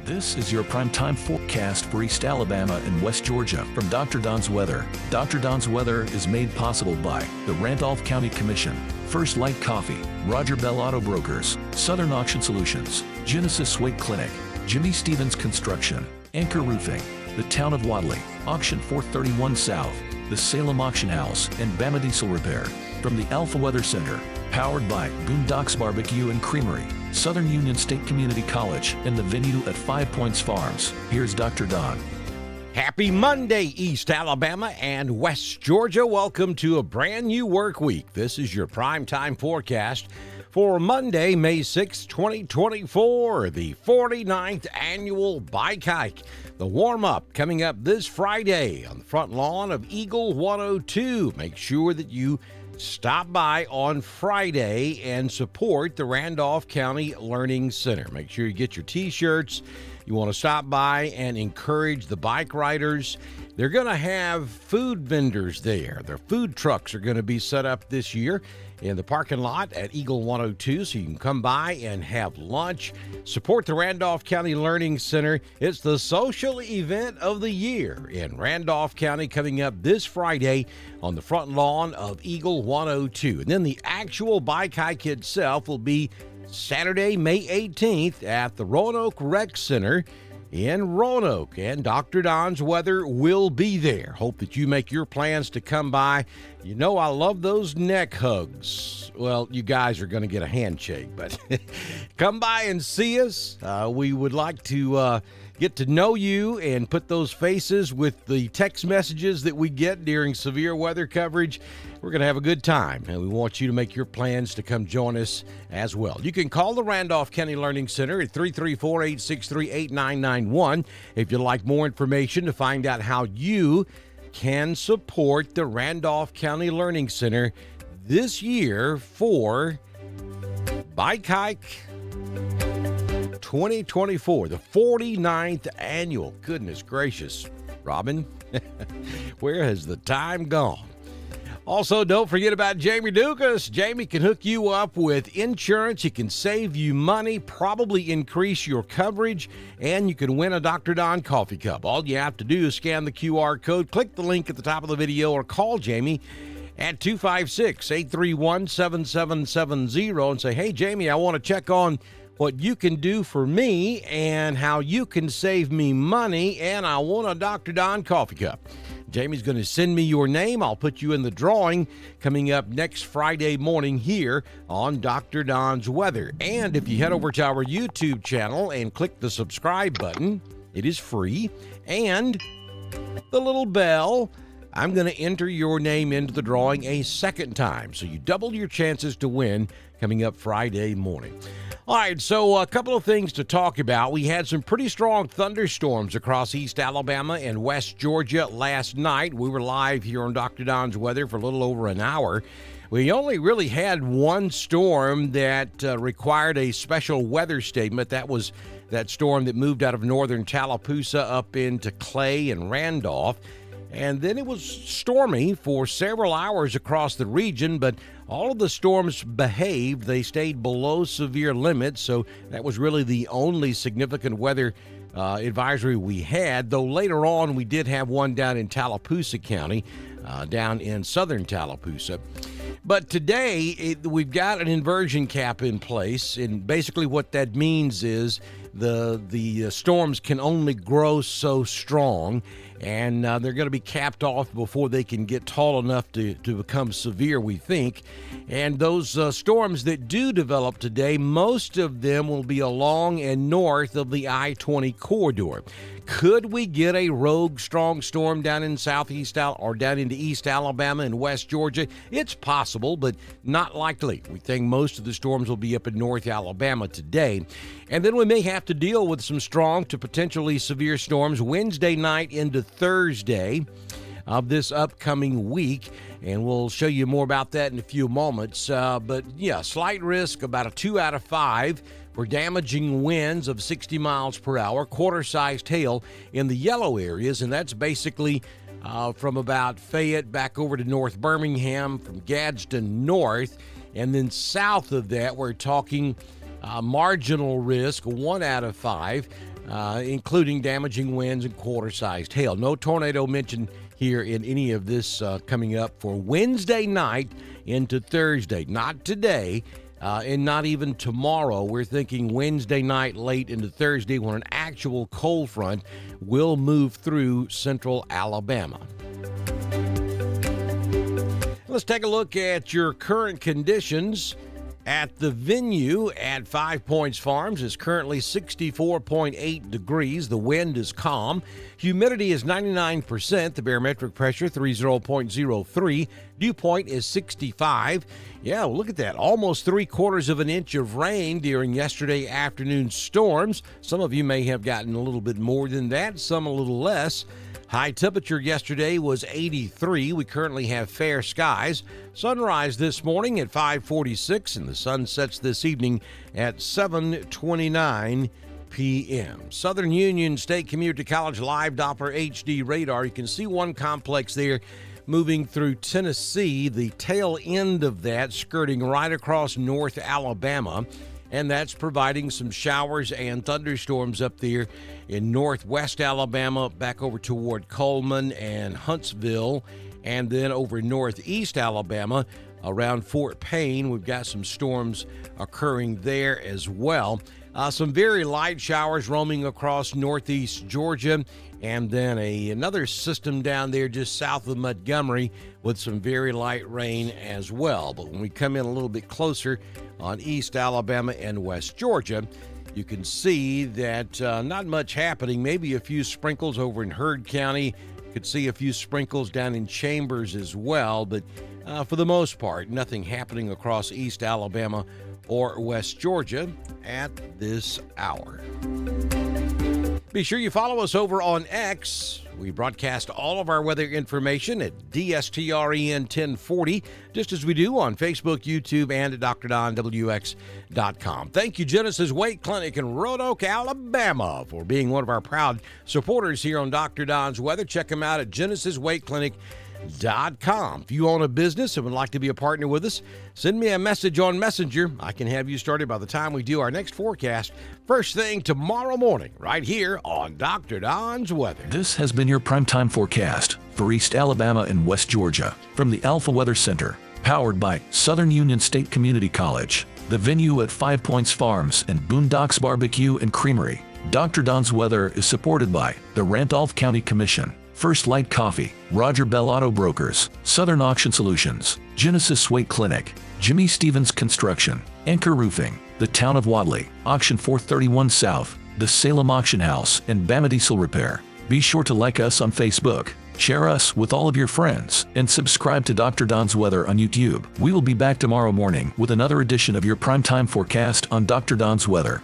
This is your primetime forecast for East Alabama and West Georgia from Dr. Don's Weather. Dr. Don's Weather is made possible by the Randolph County Commission, First Light Coffee, Roger Bell Auto Brokers, Southern Auction Solutions, Genesis Wake Clinic, Jimmy Stevens Construction, Anchor Roofing, the Town of Wadley, Auction 431 South, the Salem Auction House, and Bama Diesel Repair. From the Alpha Weather Center, powered by Boondocks Barbecue and Creamery, Southern Union State Community College, and the venue at 5 Points Farms. Here's Dr. Don. Happy Monday, East Alabama and West Georgia. Welcome to a brand new work week. This is your primetime forecast for Monday, May 6, 2024, the 49th annual bike hike. The warm-up coming up this Friday on the front lawn of Eagle 102. Make sure that you stop by on Friday and support the Randolph County Learning Center. Make sure you get your t-shirts. You want to stop by and encourage the bike riders. They're going to have food vendors there. Their food trucks are going to be set up this year in the parking lot at Eagle 102, so you can come by and have lunch. Support the Randolph County Learning Center. It's the social event of the year in Randolph County coming up this Friday on the front lawn of Eagle 102. And then the actual bike hike itself will be Saturday, May 18th at the Roanoke Rec Center in Roanoke, and Dr. Don's Weather will be there. Hope that you make your plans to come by. You know I love those neck hugs. Well, you guys are going to get a handshake, but come by and see us. We would like to get to know you and put those faces with the text messages that we get during severe weather coverage. We're going to have a good time, and we want you to make your plans to come join us as well. You can call the Randolph County Learning Center at 334-863-8991 if you'd like more information to find out how you can support the Randolph County Learning Center this year for Bike Hike 2024, the 49th annual. Goodness gracious, Robin, where has the time gone? Also, don't forget about Jamie Dukas. Jamie can hook you up with insurance. He can save you money, probably increase your coverage, and you can win a Dr. Don coffee cup. All you have to do is scan the QR code, click the link at the top of the video, or call Jamie at 256-831-7770 and say, hey, Jamie, I want to check on what you can do for me and how you can save me money, and I want a Dr. Don coffee cup. Jamie's going to send me your name. I'll put you in the drawing coming up next Friday morning here on Dr. Don's Weather. And if you head over to our YouTube channel and click the subscribe button, it is free, and the little bell, I'm going to enter your name into the drawing a second time, so you double your chances to win coming up Friday morning. All right, so a couple of things to talk about. We had some pretty strong thunderstorms across East Alabama and West Georgia last night. We were live here on Dr. Don's Weather for a little over an hour. We only really had one storm that required a special weather statement. That was that storm that moved out of northern Tallapoosa up into Clay and Randolph. And then it was stormy for several hours across the region, but all of the storms behaved. They stayed below severe limits, so that was really the only significant weather advisory we had, though later on we did have one down in Tallapoosa County, down in southern Tallapoosa. But today, we've got an inversion cap in place, and basically what that means is the storms can only grow so strong, and they're going to be capped off before they can get tall enough to become severe, we think. And those storms that do develop today, most of them will be along and north of the I-20 corridor. Could we get a rogue strong storm down in southeast or down into East Alabama and West Georgia? It's possible, but not likely. We think most of the storms will be up in North Alabama today. And then we may have to deal with some strong to potentially severe storms Wednesday night into Thursday of this upcoming week, and we'll show you more about that in a few moments. But yeah, slight risk, about a 2 out of 5 for damaging winds of 60 miles per hour, quarter-sized hail in the yellow areas, and that's basically from about Fayette back over to North Birmingham, from Gadsden north, and then south of that we're talking marginal risk, 1 out of 5 including damaging winds and quarter-sized hail. No tornado mentioned here in any of this coming up for Wednesday night into Thursday. Not today. And not even tomorrow. We're thinking Wednesday night late into Thursday when an actual cold front will move through central Alabama. Let's take a look at your current conditions at the venue at 5 Points Farms. Is currently 64.8 degrees. The wind is calm. Humidity is 99%. The barometric pressure 30.03. Dew point is 65. Yeah, look at that. Almost 3/4 of an inch of rain during yesterday afternoon storms. Some of you may have gotten a little bit more than that, some a little less. High temperature yesterday was 83. We currently have fair skies. Sunrise this morning at 5:46, and the sun sets this evening at 7:29 p.m. Southern Union State Community College live Doppler HD radar. You can see one complex there moving through Tennessee, the tail end of that skirting right across North Alabama. And that's providing some showers and thunderstorms up there in northwest Alabama, back over toward Coleman and Huntsville, and then over northeast Alabama around Fort Payne. We've got some storms occurring there as well. Some very light showers roaming across northeast Georgia, and then another system down there just south of Montgomery with some very light rain as well. But when we come in a little bit closer on East Alabama and West Georgia, you can see that not much happening. Maybe a few sprinkles over in Heard County. You could see a few sprinkles down in Chambers as well. But for the most part, nothing happening across East Alabama or West Georgia at this hour. Be sure you follow us over on X. We broadcast all of our weather information at DSTREN 1040, just as we do on Facebook, YouTube, and at DrDonWX.com. Thank you, Genesis Weight Clinic in Roanoke, Oak, Alabama, for being one of our proud supporters here on Dr. Don's Weather. Check them out at GenesisWeightClinic.com. If you own a business and would like to be a partner with us, send me a message on Messenger. I can have you started by the time we do our next forecast, first thing tomorrow morning, right here on Dr. Don's Weather. This has been your primetime forecast for East Alabama and West Georgia from the Alpha Weather Center, powered by Southern Union State Community College, the venue at 5 Points Farms and Boondocks Barbecue and Creamery. Dr. Don's Weather is supported by the Randolph County Commission, First Light Coffee, Roger Bell Auto Brokers, Southern Auction Solutions, Genesis Weight Clinic, Jimmy Stevens Construction, Anchor Roofing, the Town of Wadley, Auction 431 South, the Salem Auction House, and Bama Diesel Repair. Be sure to like us on Facebook, share us with all of your friends, and subscribe to Dr. Don's Weather on YouTube. We will be back tomorrow morning with another edition of your primetime forecast on Dr. Don's Weather.